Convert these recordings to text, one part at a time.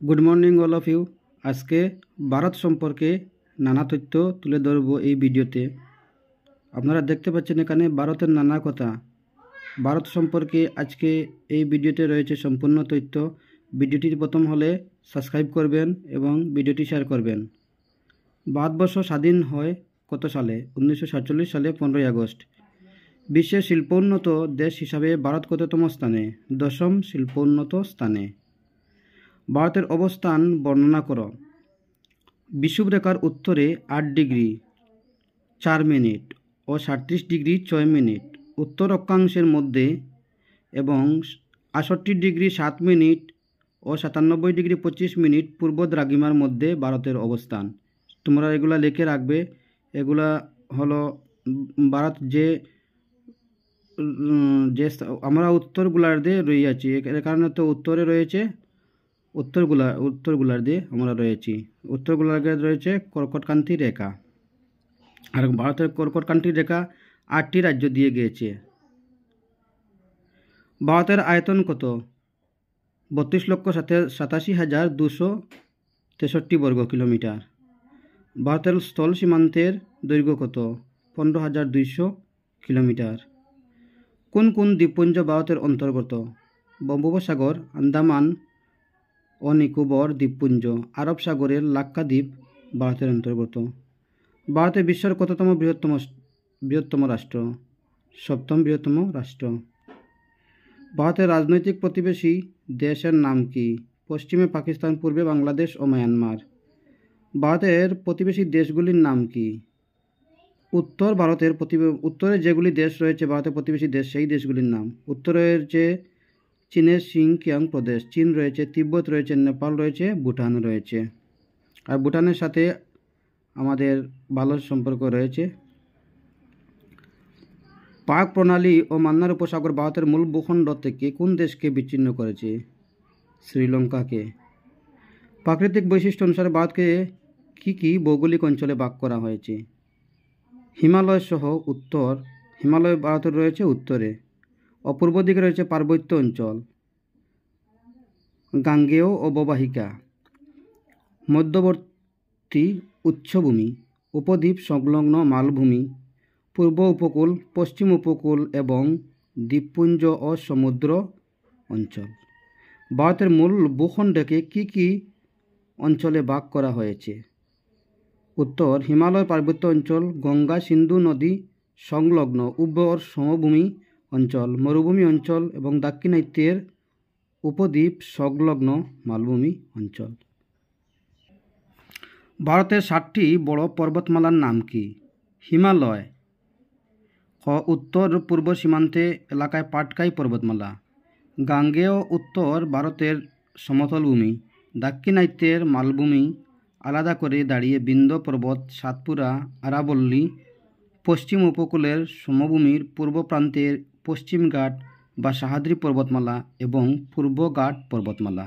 Good morning all of you. আজকে ভারত সম্পর্কে নানা তথ্য তুলে ধরব এই ভিডিওতে। আপনারা দেখতে পাচ্ছেন এখানে ভারতের নানা কথা। ভারত সম্পর্কে আজকে এই ভিডিওতে রয়েছে সম্পূর্ণ তথ্য। ভিডিওটি প্রথম হলে সাবস্ক্রাইব করবেন এবং ভিডিওটি শেয়ার করবেন। ভারতবর্ষ স্বাধীন হয় কত সালে? 1947 সালে 15ই আগস্ট। বিশ্বের শিল্পোন্নত দেশ হিসাবে ভারত কততম স্থানে? 10ম শিল্পোন্নত স্থানে। ভারতের অবস্থান বর্ণনা করো। বিষুবরেখার উত্তরে 8 ডিগ্রি 4 মিনিট ও 37 ডিগ্রি 6 মিনিট উত্তর অক্ষাংশের মধ্যে এবং 68 ডিগ্রি 7 মিনিট ও 97 ডিগ্রি 25 মিনিট পূর্ব দ্রাঘিমার মধ্যে ভারতের অবস্থান। তোমরা এগুলা লিখে রাখবে। এগুলা হলো ভারত যে আমরা উত্তর গোলার্ধে রয়েছি, এর কারণে তো উত্তরে রয়েছে উত্তর গোলার্ধে আমরা রয়েছি। উত্তর গোলার্ধে রয়েছে কর্কটক্রান্তি রেখা। আর ভারতের কর্কটক্রান্তি রেখা 8টি রাজ্য দিয়ে গিয়েছে। ভারতের আয়তন কত? 32,87,263 বর্গ কিলোমিটার। ভারতের স্থল সীমান্তের দৈর্ঘ্য কত? 15,200 কিলোমিটার। কোন কোন দ্বীপপুঞ্জ ভারতের অন্তর্গত? বঙ্গোপসাগর, আন্দামান ও নিকোবর দ্বীপপুঞ্জ, আরব সাগরের লাক্ষাদ্বীপ ভারতের অন্তর্গত। ভারতে বিশ্বের কততম বৃহত্তম রাষ্ট্র? 7ম বৃহত্তম রাষ্ট্র। ভারতের রাজনৈতিক প্রতিবেশী দেশের নাম কি? পশ্চিমে পাকিস্তান, পূর্বে বাংলাদেশ ও মায়ানমার। ভারতের প্রতিবেশী দেশগুলির নাম কি? উত্তরে যেগুলি দেশ রয়েছে ভারতের প্রতিবেশী দেশ, সেই দেশগুলির নাম। উত্তরের যে চীনের সিনকিয়াং প্রদেশ, চীন রয়েছে, তিব্বত রয়েছে, নেপাল রয়েছে, ভুটান রয়েছে। আর ভুটানের সাথে আমাদের ভালো সম্পর্ক রয়েছে। পাক প্রণালী ও মান্নার উপসাগর ভারতের মূল ভূখণ্ড থেকে কোন দেশকে বিচ্ছিন্ন করেছে? শ্রীলঙ্কাকে। প্রাকৃতিক বৈশিষ্ট্য অনুসারে ভারতকে কি ভৌগোলিক অঞ্চলে ভাগ করা হয়েছে? হিমালয় সহ উত্তর। হিমালয় ভারতের রয়েছে উত্তরে। অপূর্ব দিকে রয়েছে পার্বত্য অঞ্চল, গাঙ্গেয় অববাহিকা, মধ্যবর্তী উচ্চভূমি, উপদ্বীপ সংলগ্ন মালভূমি, পূর্ব উপকূল, পশ্চিম উপকূল এবং দ্বীপপুঞ্জ ও সমুদ্র অঞ্চল। ভারতের মূল ভূখণ্ডকে কি অঞ্চলে ভাগ করা হয়েছে? উত্তর হিমালয় পার্বত্য অঞ্চল, গঙ্গা সিন্ধু নদী সংলগ্ন উর্বর সমভূমি অঞ্চল, মরুভূমি অঞ্চল এবং দাক্ষিণাত্যের উপদ্বীপ সংলগ্ন মালভূমি অঞ্চল। ভারতের 7টি বড় পর্বতমালার নাম কি? হিমালয়। উত্তর পূর্ব সীমান্তে এলাকায় পাটকাই পর্বতমালা। গাঙ্গেয় উত্তর ভারতের সমতল ভূমি। দাক্ষিণাত্যের মালভূমি আলাদা করে দাঁড়িয়ে বিন্ধ্য পর্বত, সাতপুরা, আরাবল্লী। পশ্চিম উপকূলের সমভূমির পূর্ব প্রান্তের পশ্চিম ঘাট বা সাহাদ্রি পর্বতমালা এবং পূর্ব ঘাট পর্বতমালা।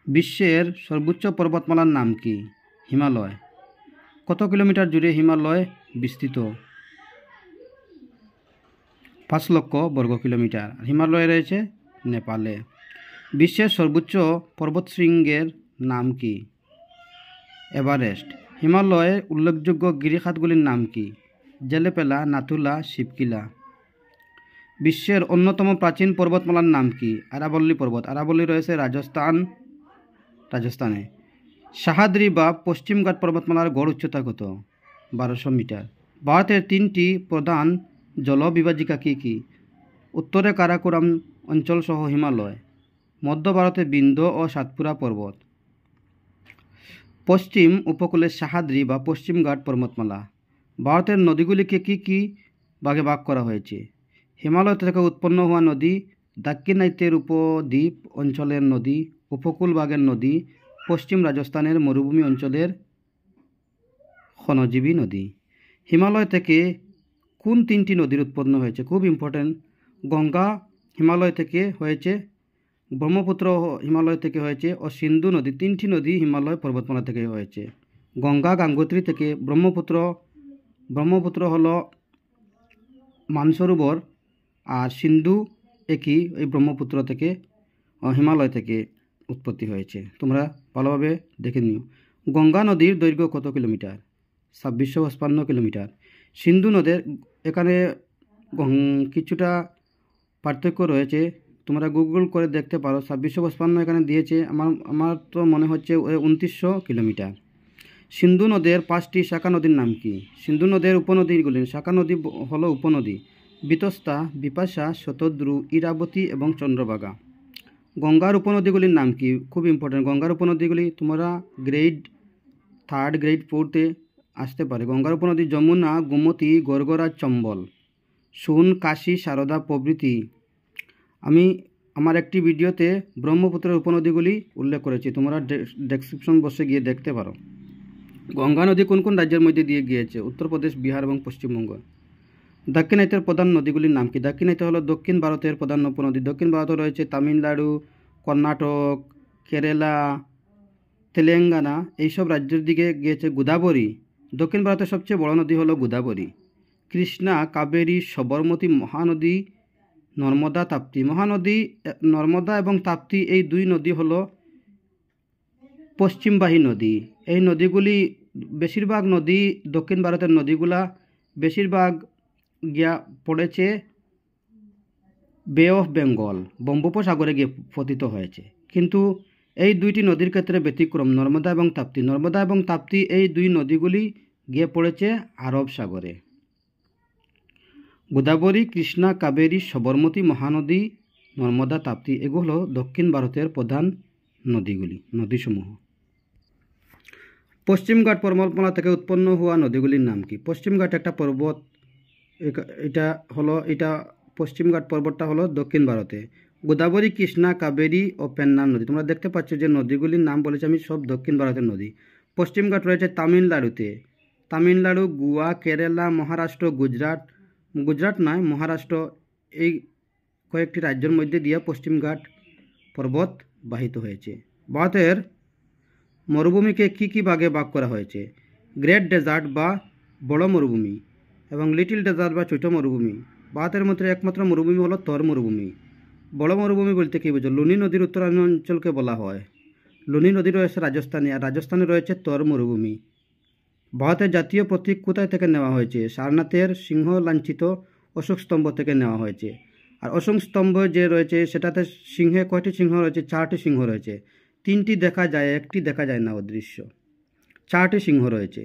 বিশ্বের সর্বোচ্চ পর্বতমালার নাম কি? হিমালয়। কত কিলোমিটার জুড়ে হিমালয় বিস্তৃত? 5 লক্ষ বর্গ কিলোমিটার। হিমালয় রয়েছে নেপালে। বিশ্বের সর্বোচ্চ পর্বতশৃঙ্গের নাম কি? এভারেস্ট। হিমালয়ের উল্লেখযোগ্য গিরিখাতগুলির নাম কি? জেলেপেলা, নাথুলা, শিবকিলা। বিশ্বের অন্যতম প্রাচীন পর্বতমালার নাম কি? আরাবল্লী পর্বত। আরাবল্লী রয়েছে রাজস্থানে। সাহাদ্রি বা পশ্চিমঘাট পর্বতমালার গড় উচ্চতা কত? 1200 মিটার। ভারতের 3টি প্রধান জলবিভাজিকা কি? উত্তরে কারাকোরাম অঞ্চল সহ হিমালয়, মধ্য ভারতে বিন্ধ্য ও সাতপুরা পর্বত, পশ্চিম উপকূলে সাহাদ্রি বা পশ্চিমঘাট পর্বতমালা। ভারতের নদীগুলিকে কি ভাগে ভাগ করা হয়েছে? হিমালয় থেকে উৎপন্ন হওয়া নদী, দাক্ষিণাত্যের উপদ্বীপ অঞ্চলের নদী, উপকূল ভাগের নদী, পশ্চিম রাজস্থানের মরুভূমি অঞ্চলের ক্ষণজীবী নদী। হিমালয় থেকে কোন 3টি নদীর উৎপন্ন হয়েছে? খুব ইম্পর্টেন্ট। গঙ্গা হিমালয় থেকে হয়েছে, ব্রহ্মপুত্র হিমালয় থেকে হয়েছে ও সিন্ধু নদী। 3টি নদী হিমালয় পর্বতমালা থেকে হয়েছে। গঙ্গা গঙ্গোত্রী থেকে, ব্রহ্মপুত্র হলো মানসরোবর, আর সিন্ধু একই এই ব্রহ্মপুত্র থেকে হিমালয় থেকে। উৎপত্তি হয়েছে, তোমরা ভালোভাবে দেখে নিও। গঙ্গা নদীর দৈর্ঘ্য কত কিলোমিটার? 2655 কিলোমিটার। সিন্ধু নদের এখানে কিছুটা পার্থক্য রয়েছে, তোমরা গুগল করে দেখতে পারো। 2655 এখানে দিয়েছে, আমার তো মনে হচ্ছে 2900 কিলোমিটার। সিন্ধু নদের 5টি শাখা নদীর নাম কি? সিন্ধু নদের উপনদীগুলি, শাখা নদী হলো উপনদী: বিতস্তা, বিপাশা, শতদ্রু, ইরাবতী এবং চন্দ্রভাগা। গঙ্গার উপনদীগুলির নাম কি? খুব ইম্পর্টেন্ট, গঙ্গার উপনদীগুলি তোমরা গ্রেড 3, গ্রেড 4-তে আসতে পারে। গঙ্গার উপনদী: যমুনা, গোমতী, গড়গড়া, চম্বল, সোন, কাশী, সারদা প্রভৃতি। আমি আমার একটি ভিডিওতে ব্রহ্মপুত্রের উপনদীগুলি উল্লেখ করেছি, তোমরা ডেসক্রিপশন বক্সে গিয়ে দেখতে পারো। গঙ্গা নদী কোন কোন রাজ্যের মধ্যে দিয়ে গিয়েছে? উত্তরপ্রদেশ, বিহার এবং পশ্চিমবঙ্গ। দাক্ষিণাত্যের প্রধান নদীগুলির নাম কি? দাক্ষিণাত্য হলো দক্ষিণ ভারতের প্রধান উপনদী। দক্ষিণ ভারতে রয়েছে তামিলনাড়ু, কর্ণাটক, কেরালা, তেলেঙ্গানা, এইসব রাজ্যের দিকে গিয়েছে গোদাবরী। দক্ষিণ ভারতের সবচেয়ে বড় নদী হলো গোদাবরী। কৃষ্ণা, কাবেরী, সবরমতী, মহানদী, নর্মদা, তাপ্তি। মহানদী নর্মদা এবং তাপ্তি, এই দুই নদী হলো পশ্চিমবাহী নদী। এই নদীগুলি বেশিরভাগ নদী, দক্ষিণ ভারতের নদীগুলা বেশিরভাগ গিয়া পড়েছে বে অফ বেঙ্গল, বঙ্গোপসাগরে গিয়ে পতিত হয়েছে। কিন্তু এই দুইটি নদীর ক্ষেত্রে ব্যতিক্রম, নর্মদা এবং তাপ্তি। নর্মদা এবং তাপ্তি এই দুই নদীগুলি গিয়ে পড়েছে আরব সাগরে। গোদাবরী, কৃষ্ণা, কাবেরী, সবরমতী, মহানদী, নর্মদা, তাপ্তি, এগুলো দক্ষিণ ভারতের প্রধান নদীসমূহ। পশ্চিমঘাট পর্বতমালা থেকে উৎপন্ন হওয়া নদীগুলির নাম কি? পশ্চিমঘাট একটা পর্বত, এটা পশ্চিমঘাট পর্বতটা হলো দক্ষিণ ভারতে। গোদাবরী, কৃষ্ণা, কাবেরী ও পেন্নার নদী, তোমরা দেখতে পাচ্ছ যে নদীগুলির নাম বলেছি আমি সব দক্ষিণ ভারতের নদী। পশ্চিমঘাট রয়েছে তামিলনাড়ুতে। তামিলনাড়ু, গোয়া, কেরালা, মহারাষ্ট্র, গুজরাট নয়, মহারাষ্ট্র, এই কয়েকটি রাজ্যের মধ্যে দিয়ে পশ্চিমঘাট পর্বত বাহিত হয়েছে। ভারতের মরুভূমিকে কি ভাগে ভাগ করা হয়েছে? গ্রেট ডেজার্ট বা বড় মরুভূমি এবং লিটল ডেজার্ট বা ছোট মরুভূমি। ভারতের মধ্যে একমাত্র মরুভূমি হলো থর মরুভূমি। বড় মরুভূমি বলতে কী বোঝো? লুনি নদীর উত্তরাঞ্চলকে বলা হয়। লুনি নদী রয়েছে রাজস্থানে, আর রাজস্থানে রয়েছে থর মরুভূমি। ভারতের জাতীয় প্রতীক কোথায় থেকে নেওয়া হয়েছে? সারনাথের সিংহ লাঞ্ছিত অশোক স্তম্ভ থেকে নেওয়া হয়েছে। আর অশোক স্তম্ভ যে রয়েছে সেটাতে কয়টি সিংহ রয়েছে? 4টি সিংহ রয়েছে। 3টি দেখা যায়, 1টি দেখা যায় না, অদৃশ্য। 4টি সিংহ রয়েছে।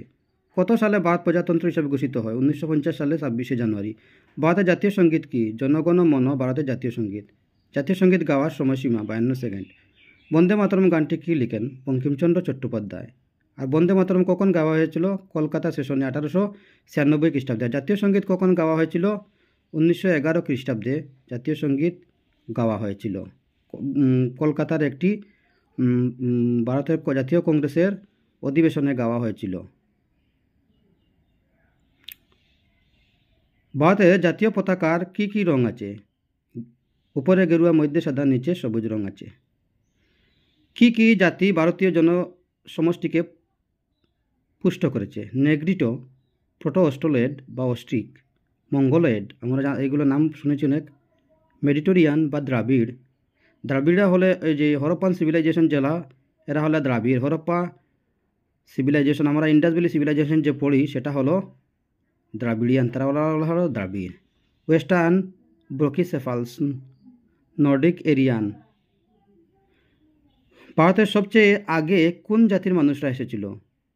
কত সালে ভারত প্রজাতন্ত্র হিসেবে ঘোষিত হয়? 1950 সালে 26শে জানুয়ারি। ভারতের জাতীয় সঙ্গীত কি? জনগণ মন ভারতের জাতীয় সঙ্গীত। জাতীয় সঙ্গীত গাওয়ার সময়সীমা 52 সেকেন্ড। বন্দে মাতরম গানটি কি লিখেন? বঙ্কিমচন্দ্র চট্টোপাধ্যায়। আর বন্দে মাতরম কখন গাওয়া হয়েছিল? কলকাতা সেশনে 1896 খ্রিস্টাব্দে। জাতীয় সঙ্গীত কখন গাওয়া হয়েছিল? 1911 খ্রিস্টাব্দে জাতীয় সঙ্গীত গাওয়া হয়েছিল। কলকাতার একটি ভারতের জাতীয় কংগ্রেসের অধিবেশনে গাওয়া হয়েছিল। ভারতের জাতীয় পতাকার কি রং আছে? উপরে গেরুয়া, মধ্যে সাদা, নিচে সবুজ রং আছে। কি জাতি ভারতীয় জনসমষ্টিকে পুষ্ট করেছে? নেগ্রিটো, প্রোটো অস্ট্রোলয়েড বা অস্ট্রিক, মঙ্গলয়েড, আমরা এইগুলো নাম শুনেছি অনেক, মেডিটেরিয়ান বা দ্রাবিড়। দ্রাবিড়রা হলে এই যে হরপ্পান সিভিলাইজেশন জেলা, এরা হলে দ্রাবিড়। হরপ্পা সিভিলাইজেশন, আমরা ইন্ডাস ভ্যালি সিভিলাইজেশন যে পড়ি সেটা হলো দ্রাবিড়িয়ান, তারা হলো দ্রাবিড়। ওয়েস্টার্ন ব্রকিসেফালস, নর্ডিক এরিয়ান। ভারতের সবচেয়ে আগে কোন জাতির মানুষরা এসেছিল?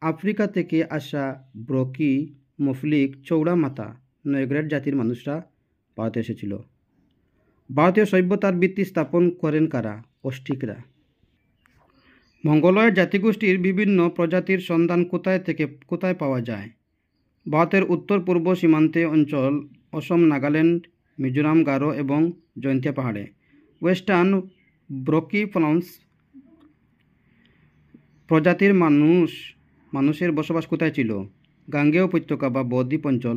আফ্রিকা থেকে আসা ব্রকি, মফলিক, চৌড়া মাথা, নয়গ্রেড জাতির মানুষরা ভারতে এসেছিল। ভারতীয় সভ্যতার ভিত্তি স্থাপন করেন কারা? অস্ট্রিকরা। মঙ্গোলয়েড জাতিগোষ্ঠীর বিভিন্ন প্রজাতির সন্ধান কোথায় পাওয়া যায়? ভারতের উত্তর পূর্ব সীমান্তে অঞ্চল, অসম, নাগাল্যান্ড, মিজোরাম, গারো এবং জয়ন্তিয়া পাহাড়ে। ওয়েস্টার্ন ব্রকিফলন্স প্রজাতির মানুষের বসবাস কোথায় ছিল? গাঙ্গেয় উপত্যকা বা বদ্বীপ অঞ্চল,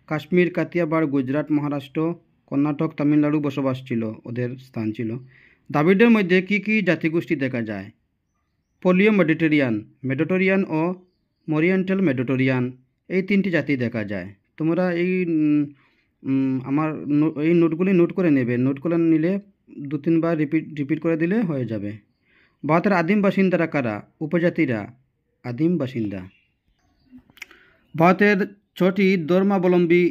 কাশ্মীর, কাতিয়াবাড়, গুজরাট, মহারাষ্ট্র, কর্ণাটক, তামিলনাড়ু বসবাস ছিল, ওদের স্থান ছিল। দ্রাবিড়দের মধ্যে কি জাতিগোষ্ঠী দেখা যায়? পলিও মেডিটেরিয়ান ও মরিয়েন্টাল মেডিটেরিয়ান, এই 3টি জাতি দেখা যায়। তোমরা আমার এই নোটগুলি নোট করে নেবে, নোট করে নিলে 2-3 বার রিপিট করে দিলে হয়ে যাবে। ভারতের আদিম বাসিন্দারা কারা? উপজাতিরা আদিম বাসিন্দা। ভারতের 6টি ধর্মাবলম্বী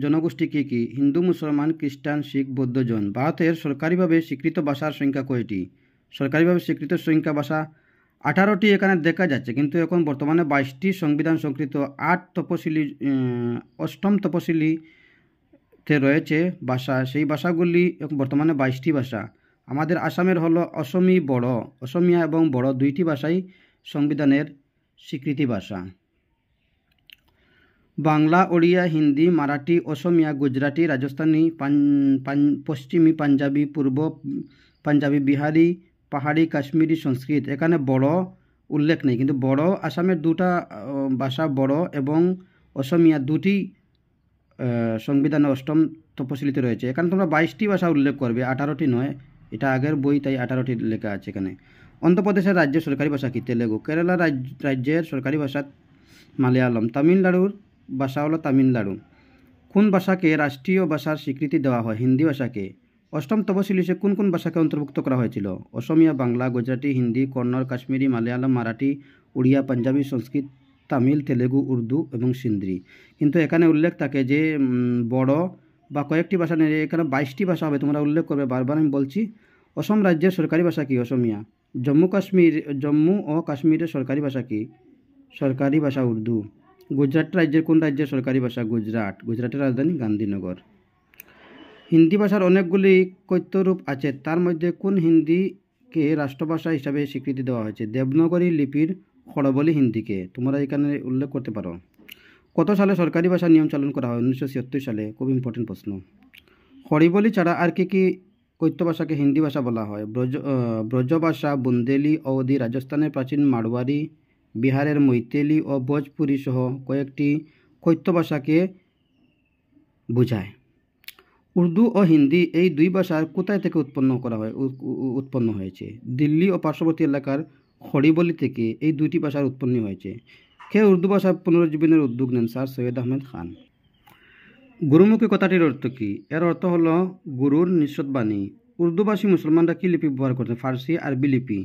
জনগোষ্ঠী কী কী? হিন্দু, মুসলমান, খ্রিস্টান, শিখ, বৌদ্ধ, জৈন। ভারতের সরকারিভাবে স্বীকৃত ভাষার সংখ্যা কয়টি? সরকারিভাবে স্বীকৃত সংখ্যা ভাষা 18টি এখানে দেখা যাচ্ছে, কিন্তু এখন বর্তমানে 22টি সংবিধান স্বীকৃত 8ম তপশিলিতে রয়েছে ভাষা। সেই ভাষাগুলি বর্তমানে 22টি ভাষা। আমাদের আসামের হলো অসমিয়া এবং বড়ো 2টি ভাষাই সংবিধানের স্বীকৃতি ভাষা। বাংলা, ওড়িয়া, হিন্দি, মারাঠি, অসমিয়া, গুজরাটি, রাজস্থানী, পশ্চিমী, পাঞ্জাবি, পূর্ব পাঞ্জাবি, বিহারি, পাহাড়ি, কাশ্মীরি, সংস্কৃত। এখানে বড়ো উল্লেখ নেই, কিন্তু বড়ো আসামের 2টা ভাষা বড়ো এবং অসমিয়া 2টি সংবিধানে 8ম তপশিলিতে রয়েছে। এখানে তোমরা 22টি ভাষা উল্লেখ করবে, 18টি নয়। এটা আগের বই, তাই 18টি লেখা আছে এখানে। অন্ধ্রপ্রদেশের রাজ্যের সরকারি ভাষা কি? তেলেগু। কেরালা রাজ্যের সরকারি ভাষা মালয়ালম। তামিলনাড়ুর ভাষা হলো তামিলনাড়ু। কোন ভাষাকে রাষ্ট্রীয় ভাষার স্বীকৃতি দেওয়া হয়? হিন্দি ভাষাকে। 8ম তপশিলিতে কোন কোন ভাষাকে অন্তর্ভুক্ত করা হয়েছিল? অসমিয়া, বাংলা, গুজরাটি, হিন্দি, কন্নড়, কাশ্মীরি, মালয়ালম, মারাঠি, উড়িয়া, পাঞ্জাবি, সংস্কৃত, তামিল, তেলেগু, উর্দু এবং সিন্ধি। কিন্তু এখানে উল্লেখ থাকে যে বড়ো বা কয়েকটি ভাষা নেই, এখানে 22টি ভাষা হবে, তোমরা উল্লেখ করবে। বারবার আমি বলছি। অসম রাজ্যের সরকারি ভাষা কি? অসমিয়া। জম্মু ও কাশ্মীরের সরকারি ভাষা কি? সরকারি ভাষা উর্দু। গুজরাট রাজ্যের কোন রাজ্যের সরকারি ভাষা? গুজরাট। গুজরাটের রাজধানী গান্ধীনগর। হিন্দি ভাষার অনেকগুলি কৈত্যরূপ আছে, তার মধ্যে কোন হিন্দিকে রাষ্ট্রভাষা হিসাবে স্বীকৃতি দেওয়া হয়েছে? দেবনাগরী লিপির খড়বলি হিন্দিকে। তোমরা এখানে উল্লেখ করতে পারো। কত সালে সরকারি ভাষার নিয়ম চালন করা হয়? 1976 সালে। খুব ইম্পর্টেন্ট প্রশ্ন। খড়িবলি ছাড়া আর কি কৈত্য ভাষাকে হিন্দি ভাষা বলা হয়? ব্রজভাষা, বুন্দেলি, অওধি, রাজস্থানের প্রাচীন মারওয়ারি, বিহারের মৈতেলি ও ভোজপুরি সহ কয়েকটি কৈত্য ভাষাকে বোঝায়। উর্দু ও হিন্দি এই 2 ভাষার কোথায় থেকে উৎপন্ন হয়েছে? দিল্লি ও পার্শ্ববর্তী এলাকার খড়িবলি থেকে এই 2টি ভাষার উৎপন্ন হয়েছে। কে উর্দু ভাষা পুনরুজ্জীবনের উদ্যোগ নেন? স্যার সৈয়দ আহমেদ খান। গুরুমুখী কথাটির অর্থ কী? এর অর্থ হলো গুরুর নিঃসৎ বাণী। উর্দুভাষী মুসলমানরা কী লিপি ব্যবহার করতেন? ফার্সি, আরবি লিপি।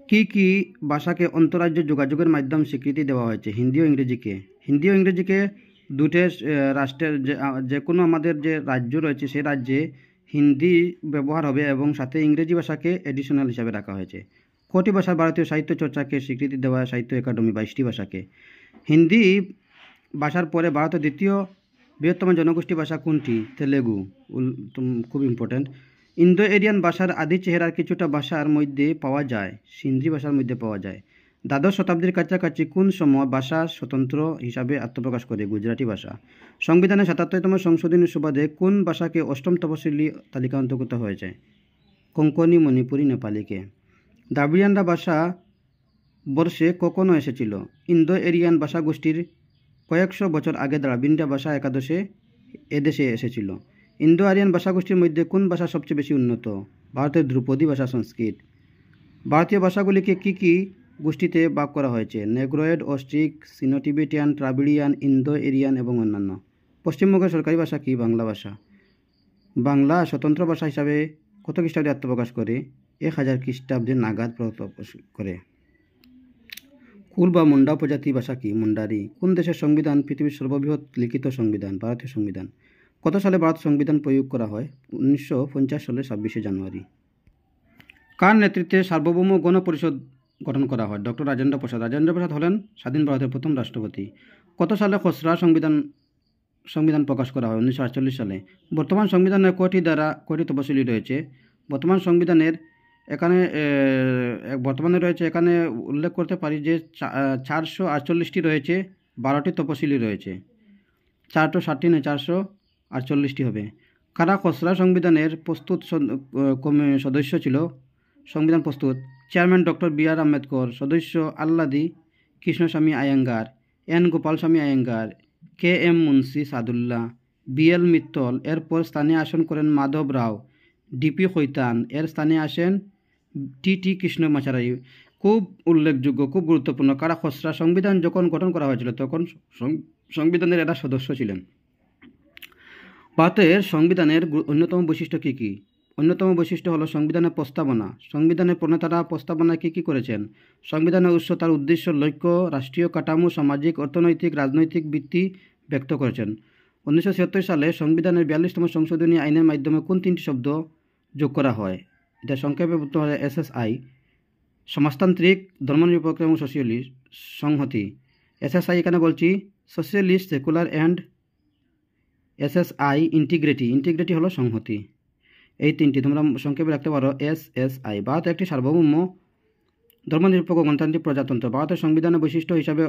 কি ভাষাকে আন্তঃরাজ্য যোগাযোগের মাধ্যম স্বীকৃতি দেওয়া হয়েছে? হিন্দি ও ইংরেজিকে। হিন্দি ও ইংরেজিকে দুটো রাষ্ট্রের যে কোনো আমাদের যে রাজ্য রয়েছে সেই রাজ্যে হিন্দি ব্যবহার হবে এবং সাথে ইংরেজি ভাষাকে এডিশনাল হিসাবে রাখা হয়েছে। কটি ভাষার ভারতীয় সাহিত্য চর্চাকে স্বীকৃতি দেওয়া হয়? সাহিত্য একাডেমি। 22টি ভাষাকে। হিন্দি ভাষার পরে ভারতের দ্বিতীয় বৃহত্তম জনগোষ্ঠী ভাষা কোনটি? তেলেগু। খুব ইম্পর্ট্যান্ট। ইন্দো এরিয়ান ভাষার আদি চেহারার কিছুটা ভাষার মধ্যে পাওয়া যায়, সিন্ধি ভাষার মধ্যে পাওয়া যায়। দ্বাদশ শতাব্দীর কাছাকাছি কোন সময় ভাষা স্বতন্ত্র হিসাবে আত্মপ্রকাশ করে? গুজরাটি ভাষা। সংবিধানের 77তম সংশোধনীর সুবাদে কোন ভাষাকে 8ম তপশিলি তালিকা অন্তর্ভুক্ত হয়েছে? কোঙ্কনি, মণিপুরি, নেপালিকে। দ্রাবিড়িয়ানরা ভাষা বর্ষে কখনো এসেছিল? ইন্দো এরিয়ান ভাষাগোষ্ঠীর কয়েকশো বছর আগে দ্রাবিড় ভাষা এদেশে এসেছিল। ইন্দো আরিয়ান ভাষাগোষ্ঠীর মধ্যে কোন ভাষা সবচেয়ে বেশি উন্নত? ভারতের ধ্রুপদী ভাষা সংস্কৃত। ভারতীয় ভাষাগুলিকে কি গোষ্ঠীতে ভাগ করা হয়েছে? নেগ্রয়েড, অস্ট্রিক, সিনো টিবেটিয়ান, দ্রাবিড়িয়ান, ইন্দো এরিয়ান এবং অন্যান্য। পশ্চিমবঙ্গের সরকারি ভাষা কি? বাংলা ভাষা। বাংলা স্বতন্ত্র ভাষা হিসাবে কত খ্রিস্টাব্দে আত্মপ্রকাশ করে? 1000 খ্রিস্টাব্দে নাগাদ প্রকাশ করে। কুল বা মুন্ডা উপজাতি ভাষা কি? মুন্ডারি। কোন দেশের সংবিধান পৃথিবীর সর্ববৃহৎ লিখিত সংবিধান? ভারতীয় সংবিধান। কত সালে ভারত সংবিধান প্রয়োগ করা হয়? 1950 সালের 26শে জানুয়ারি। কার নেতৃত্বে সার্বভৌম গণপরিষদ গঠন করা হয়? ডক্টর রাজেন্দ্র প্রসাদ। রাজেন্দ্র প্রসাদ হলেন স্বাধীন ভারতের প্রথম রাষ্ট্রপতি। কত সালে খসড়া সংবিধান প্রকাশ করা হয়? 1948 সালে। বর্তমান সংবিধানের কয়টি তপশিলি রয়েছে? বর্তমানে রয়েছে এখানে উল্লেখ করতে পারি যে 448টি রয়েছে, 12টি তপশিলি রয়েছে। 460টি নয়, 448টি হবে। কারা খসড়া সংবিধানের সদস্য ছিল? সংবিধান প্রস্তুত chairman doctor B R Ambedkar, সদস্য Alladi Krishnaswami Ayyangar, N Gopalaswami Ayyangar, K M Munshi Saadullah, B L Mittal. এরপর স্থানে আসন করেন মাধব রাও, ডিপি খৈতান। এর স্থানে আসেন টি কৃষ্ণমাচারি। খুব উল্লেখযোগ্য, খুব গুরুত্বপূর্ণ। কারা খসড়া সংবিধান যখন গঠন করা হয়েছিল তখন সংবিধানের এরা সদস্য ছিলেন। ভারতের সংবিধানের অন্যতম বৈশিষ্ট্য কী? অন্যতম বৈশিষ্ট্য হলো সংবিধানের প্রস্তাবনা। সংবিধানের প্রণেতারা প্রস্তাবনায় কী কী করেছেন? সংবিধানের উৎস, তার উদ্দেশ্য, লক্ষ্য, রাষ্ট্রীয় কাঠামো, সামাজিক, অর্থনৈতিক, রাজনৈতিক ভিত্তি ব্যক্ত করেছেন। 1976 সালে সংবিধানের 42তম সংশোধনী আইনের মাধ্যমে কোন 3টি শব্দ যোগ করা হয়? এটা সংক্ষেপে বলতে হয় SSI: সমাজতান্ত্রিক, ধর্মনিরপেক্ষ এবং সোশিয়ালিস্ট। সংহতি: SSI এখানে বলছি socialist, secular and SSI integrity. Integrity হলো সংহতি। এই 3টি তোমরা সংক্ষেপে রাখতে পারো SSI। ভারত একটি সার্বভৌম ধর্মনিরপেক্ষ গণতান্ত্রিক প্রজাতন্ত্র। ভারতের সংবিধানের বৈশিষ্ট্য হিসাবে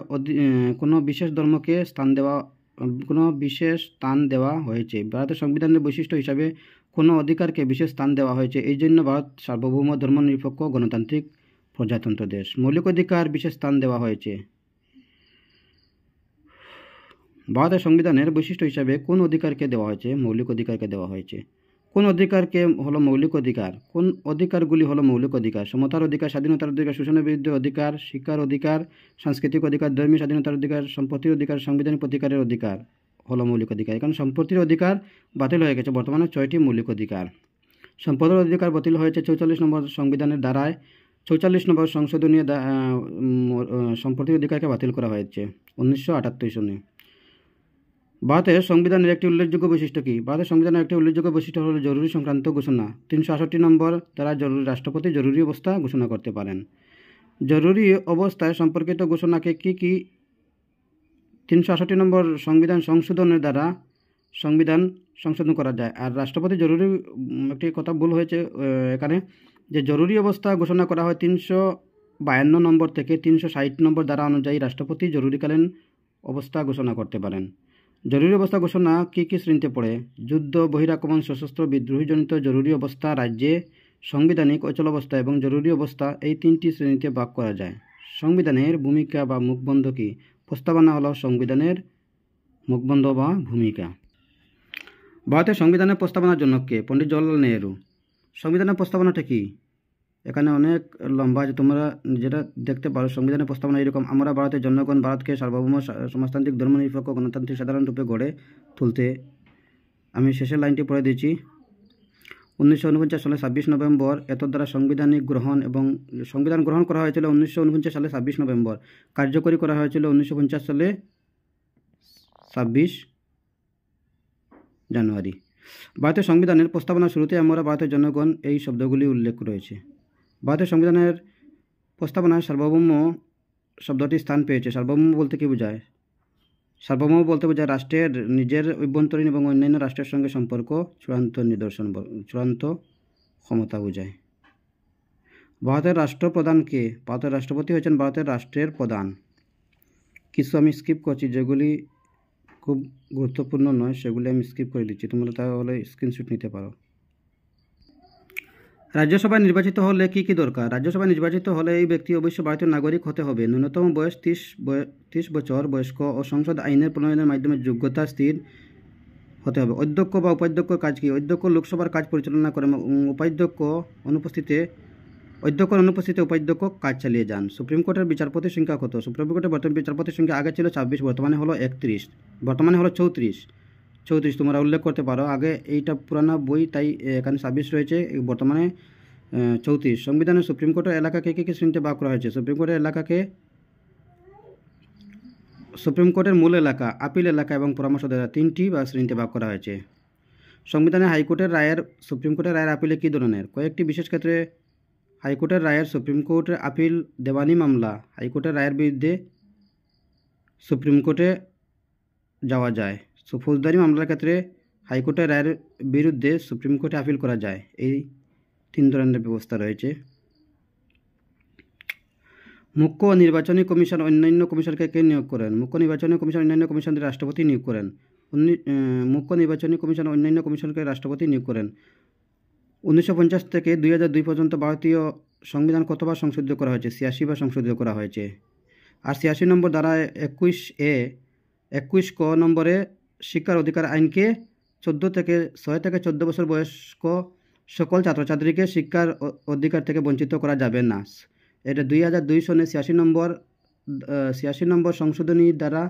কোনো বিশেষ ধর্মকে স্থান দেওয়া হয়েছে। ভারতের সংবিধানের বৈশিষ্ট্য হিসাবে কোনো অধিকারকে বিশেষ স্থান দেওয়া হয়েছে। এই জন্য ভারত সার্বভৌম ধর্মনিরপেক্ষ গণতান্ত্রিক প্রজাতন্ত্র দেশ। মৌলিক অধিকার বিশেষ স্থান দেওয়া হয়েছে। ভারতের সংবিধানের বৈশিষ্ট্য হিসাবে কোন অধিকারকে দেওয়া হয়েছে? মৌলিক অধিকারকে দেওয়া হয়েছে। কোন অধিকারকে হলো মৌলিক অধিকার? কোন অধিকারগুলি হলো মৌলিক অধিকার? সমতার অধিকার, স্বাধীনতার অধিকার, শোষণের বিরুদ্ধে অধিকার, শিক্ষার অধিকার, সাংস্কৃতিক অধিকার, ধর্মীয় স্বাধীনতার অধিকার, সম্পত্তির অধিকার, সাংবিধানিক প্রতিকারের অধিকার হলো মৌলিক অধিকার। এখানে সম্পত্তির অধিকার বাতিল হয়ে গেছে। বর্তমানে 6টি মৌলিক অধিকার। সম্পদের অধিকার বাতিল হয়েছে 44 নম্বর সংবিধানের ধারায়। 44 নম্বর সংশোধনীয় সম্পত্তির অধিকারকে বাতিল করা হয়েছে 1978 সনে। ভারতের সংবিধানের একটি উল্লেখযোগ্য বৈশিষ্ট্য কী? ভারতের সংবিধানের একটি উল্লেখযোগ্য বৈশিষ্ট্য হল জরুরি সংক্রান্ত ঘোষণা। 368 নম্বর দ্বারা রাষ্ট্রপতি জরুরি অবস্থা ঘোষণা করতে পারেন। জরুরি অবস্থায় সম্পর্কিত ঘোষণাকে কী 368 নম্বর সংবিধান সংশোধনের দ্বারা সংবিধান সংশোধন করা যায়। আর রাষ্ট্রপতি জরুরি, একটি কথা ভুল হয়েছে এখানে, যে জরুরি অবস্থা ঘোষণা করা হয় 352 নম্বর থেকে 360 নম্বর দ্বারা অনুযায়ী রাষ্ট্রপতি জরুরিকালীন অবস্থা ঘোষণা করতে পারেন। জরুরি অবস্থা ঘোষণা কী কী শ্রেণীতে পড়ে? যুদ্ধ, বহিরাক্রমণ, সশস্ত্র বিদ্রোহীজনিত জরুরি অবস্থা, রাজ্যে সাংবিধানিক অচলাবস্থা এবং জরুরি অবস্থা, এই 3টি শ্রেণীতে ভাগ করা যায়। সংবিধানের ভূমিকা বা মুখবন্ধ কী? প্রস্তাবনা হলো সংবিধানের মুখবন্ধ বা ভূমিকা। ভারতের সংবিধানের প্রস্তাবনার জন্য কে? পণ্ডিত জওহরলাল নেহরু। সংবিধানের প্রস্তাবনাটা কি? এখানে অনেক লম্বা আছে, তোমরা যেটা দেখতে পারো। সংবিধানের প্রস্তাবনা এরকম: আমরা ভারতের জনগণ ভারতকে সার্বভৌম সমাজতান্ত্রিক ধর্মনিরপেক্ষ গণতান্ত্রিক সাধারণ রূপে গড়ে তুলতে। আমি শেষের লাইনটি পড়ে দিচ্ছি। 1949 সালে 26 নভেম্বর এতদ্বারা সাংবিধানিক গ্রহণ এবং সংবিধান গ্রহণ করা হয়েছিল 1949 সালে 26 নভেম্বর। কার্যকরী করা হয়েছিল 1950 সালে 26 জানুয়ারি। ভারতের সংবিধানের প্রস্তাবনার শুরুতে আমরা ভারতের জনগণ এই শব্দগুলি উল্লেখ রয়েছে। ভারতের সংবিধানের প্রস্তাবনায় সার্বভৌম শব্দটি স্থান পেয়েছে। সার্বভৌম বলতে কী বোঝায়? সার্বভৌম বলতে বোঝায় রাষ্ট্রের নিজের অভ্যন্তরীণ এবং অন্যান্য রাষ্ট্রের সঙ্গে সম্পর্ক চূড়ান্ত ক্ষমতা বোঝায়। ভারতের রাষ্ট্রপ্রধান কে? ভারতের রাষ্ট্রপতি হচ্ছেন ভারতের রাষ্ট্রের প্রধান। কিছু আমি স্কিপ করছি, যেগুলি খুব গুরুত্বপূর্ণ নয় সেগুলি আমি স্কিপ করে দিচ্ছি, তোমরা তাহলে স্ক্রিনশট নিতে পারো। রাজ্যসভায় নির্বাচিত হলে কী কী দরকার? রাজ্যসভায় নির্বাচিত হলে এই ব্যক্তি অবশ্যই ভারতীয় নাগরিক হতে হবে। ন্যূনতম বয়স 30 বছর বয়স্ক ও সংসদ আইনের প্রণয়নের মাধ্যমে যোগ্যতা স্থির হতে হবে। অধ্যক্ষ বা উপাধ্যক্ষ কাজ কি? অধ্যক্ষ লোকসভার কাজ পরিচালনা করেন। অধ্যক্ষের অনুপস্থিতিতে উপাধ্যক্ষ কাজ চালিয়ে যান। সুপ্রিম কোর্টের বিচারপতির সংখ্যা কত? সুপ্রিম কোর্টের বর্তমান বিচারপতির সংখ্যা আগে ছিল 26, বর্তমানে হলো 31, বর্তমানে হলো 34। তোমরা উল্লেখ করতে পারো। আগে এইটা পুরানো বই, তাই এখানে 26 রয়েছে, বর্তমানে 34। সংবিধানে সুপ্রিম কোর্টের এলাকাকে কী কী শ্রেণীতে ভাগ করা হয়েছে? সুপ্রিম কোর্টের এলাকাকে সুপ্রিম কোর্টের মূল এলাকা, আপিল এলাকা এবং পরামর্শদাতা 3টি শ্রেণীতে ভাগ করা হয়েছে। সংবিধানে সুপ্রিম কোর্টের রায়ের আপিলে কী ধরনের? কয়েকটি বিশেষ ক্ষেত্রে হাইকোর্টের রায়ের সুপ্রিম কোর্টের আপিল দেওয়ানি মামলা, হাইকোর্টের রায়ের বিরুদ্ধে সুপ্রিম কোর্টে যাওয়া যায়। ফৌজদারি মামলার ক্ষেত্রে হাইকোর্টের রায়ের বিরুদ্ধে সুপ্রিম কোর্টে আপিল করা যায়। এই 3 ধরনের ব্যবস্থা রয়েছে। মুখ্য নির্বাচনী কমিশন অন্যান্য কমিশনকে কে নিয়োগ করেন? মুখ্য নির্বাচনী কমিশন অন্যান্য কমিশনদের রাষ্ট্রপতি নিয়োগ করেন। মুখ্য নির্বাচনী কমিশন অন্যান্য কমিশনকে রাষ্ট্রপতি নিয়োগ করেন। 1950 থেকে 2002 পর্যন্ত ভারতীয় সংবিধান কতবার সংশোধিত করা হয়েছে? 86 বার সংশোধিত করা হয়েছে। আর 86 নম্বর দ্বারা 21 ক নম্বরে শিক্ষার অধিকার আইনকে 6 থেকে 14 বছর বয়স্ক সকল ছাত্রছাত্রীকে শিক্ষার অধিকার থেকে বঞ্চিত করা যাবে না। এটা 2002 সনে 86 নম্বর সংশোধনী দ্বারা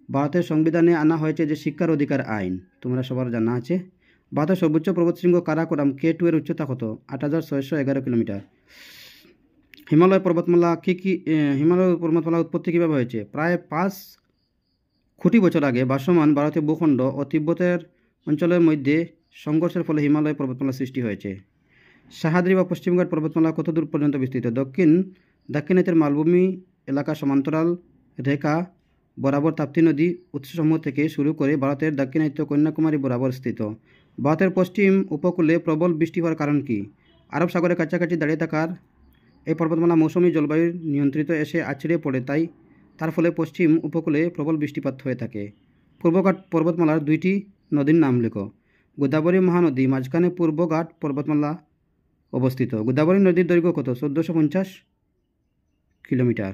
ভারতের সংবিধানে আনা হয়েছে যে শিক্ষার অধিকার আইন, তোমরা সবার জানা আছে। ভারতের সর্বোচ্চ পর্বতশৃঙ্গ কারাকোরাম K2 এর উচ্চতা কত? 8611 কিলোমিটার। হিমালয় পর্বতমালা হিমালয় পর্বতমালার উৎপত্তি কীভাবে হয়েছে? প্রায় 5 কোটি বছর আগে ভাসমান ভারতীয় ভূখণ্ড ও তিব্বতের অঞ্চলের মধ্যে সংঘর্ষের ফলে হিমালয় পর্বতমালা সৃষ্টি হয়েছে। সাহাদ্রি বা পশ্চিমঘাট পর্বতমালা কত দূর পর্যন্ত বিস্তৃত? দাক্ষিণাত্যের মালভূমি এলাকা সমান্তরাল রেখা বরাবর তাপ্তি নদী উৎসসমূহ থেকে শুরু করে ভারতের দাক্ষিণাত্য কন্যাকুমারী বরাবর স্থিত। ভারতের পশ্চিম উপকূলে প্রবল বৃষ্টি হওয়ার কারণ কি? আরব সাগরের কাছাকাছি দাঁড়িয়ে থাকার এই পর্বতমালা মৌসুমী জলবায়ুর নিয়ন্ত্রিত এসে আছড়ে পড়ে, তার ফলে পশ্চিম উপকূলে প্রবল বৃষ্টিপাত হয়ে থাকে। পূর্বঘাট পর্বতমালার 2টি নদীর নাম লেখো। গোদাবরী মহানদী মাঝখানে পূর্বঘাট পর্বতমালা অবস্থিত। গোদাবরী নদীর দৈর্ঘ্য কত? 1450 কিলোমিটার।